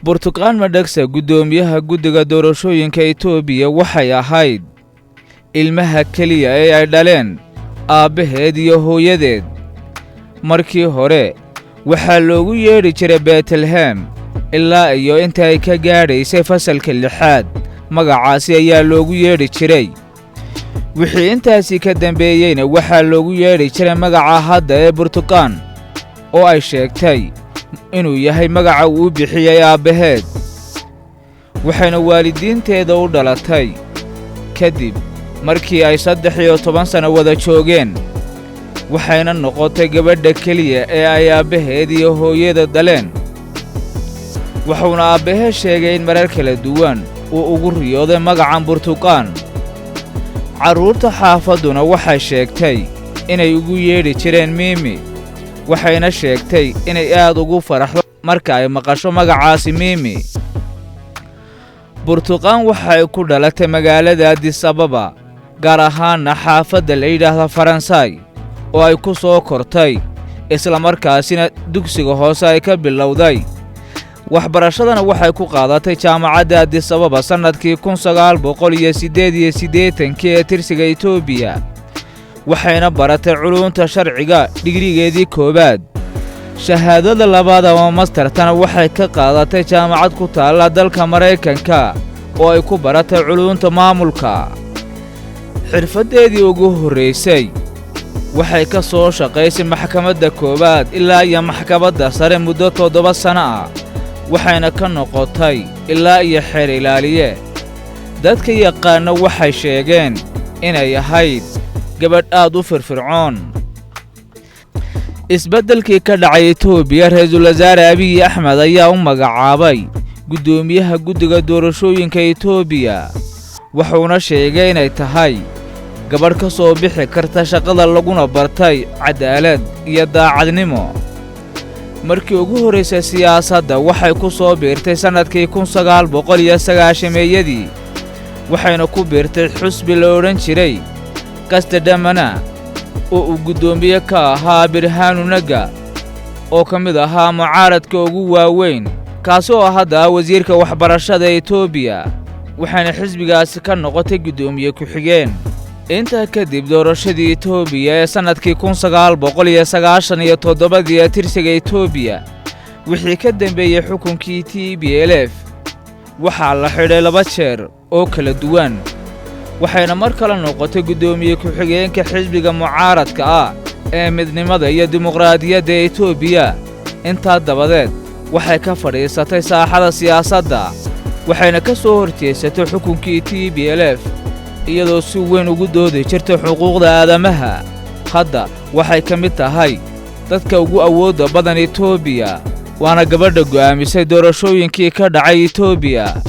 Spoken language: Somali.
Burtuqaan Madaksa gudoomiyaha guddiga doorashooyinka Itoobiya waxay ahayd ilmaha kaliya ee ay dhaleen aabaheed iyo hooyadeed. Markii hore waxaa loogu yeedhi jiray Bethlehem ilaa iyo inta ay ka gaadhaysay fasalka 6 magacaasi ayaa loogu yeedhi jiray. wixii intaasi ka dambeeyayna waxaa loogu yeedhi jiray magaca hadda ee Burtuqaan oo ay sheegtay inuu yahay magaca uu bixiyay aabaheed. waxayna waalidiinteeda u dhalatay kadib markii ay 13 sano wada joogeen, waxayna noqotay gabadha kaliya ee ay aabaheed iyo hooyada dhaleen. wuxuuna aabaheed sheegay in marar kala duwan uu ugu riyooday magacan Burtuqaan. carruurta xaafaduna waxay sheegtay inay ugu yeedhi jireen Mimi, waxayna sheegtay inay aad ugu faraxdo marka ay maqasho magacaasi Mimi. Burtuqaan waxay ku dhalatay magaalada Addis Ababa, gaar ahaanna xaafadda la yidhaahdo Faransay, oo ay ku soo kortay isla markaasina dugsiga hoose ay ka bilowday. waxbarashadana waxay ku qaadatay jaamacadda Addis Ababa sanadkii 1988 ee tirsiga Itoobiya. waxayna baratay culuumta sharciga digrigeedii koobaad. shahaadada labaad ama mastertana waxay ka qaadatay jaamacad ku taalla dalka Mareykanka oo ay ku baratay culuumta maamulka. xirfadeedii ugu horreysay waxay ka soo shaqaysay maxkamadda koobaad ilaa iyo maxkamadda sare muddo 7 sano ah, waxayna ka noqotay ilaa iyo xeer ilaaliye. dadka yaqaana waxay sheegeen inay ahayd gabadh aad u firfircoon. isbeddelkii ka dhacay Itoobiya, Ra'iisul Wasaare Abiy Ahmed ayaa u magacaabay gudoomiyaha guddiga doorashooyinka Itoobiya, wuxuuna sheegay inay tahay gabadh ka soo bixi karta shaqada laguna bartay cadaalad iyo daacadnimo. markii ugu horreysay siyaasadda waxay ku soo biirtay sanadkii 1990meeyadii, waxayna ku biirtay xusbi la odhan jiray Qastadamana oo uu gudoomiye ka ahaa Birhanu Nagga oo ka mid ahaa mucaaradka ugu waaweyn, kaasi oo hadda wasiirka waxbarashada Itoobiya. waxayna xisbigaasi ka noqotay gudoomiye ku-xigeen. intaa kadib doorashadii Itoobiya ee sanadkii 1997 ee tirsiga Itoobiya, wixii ka dambeeyay xukunkii TPLF, waxaa la xidhay 2 jeer oo kala duwan. waxayna mar kale noqotay gudoomiye ku-xigeenka xisbiga mucaaradka ah ee midnimada iyo dimuqraadiyadda ee Itoobiya. intaa dabadeed waxay ka fadhiisatay saaxada siyaasadda, waxayna ka soo horjeesatay xukunkii TPLF iyadoo si weyn ugu doodi jirtay xuquuqda aadamaha. hadda waxay ka mid tahay dadka ugu awoodda badan Itoobiya, waana gabadha go'aamisay doorashooyinkii ka dhacay Itoobiya.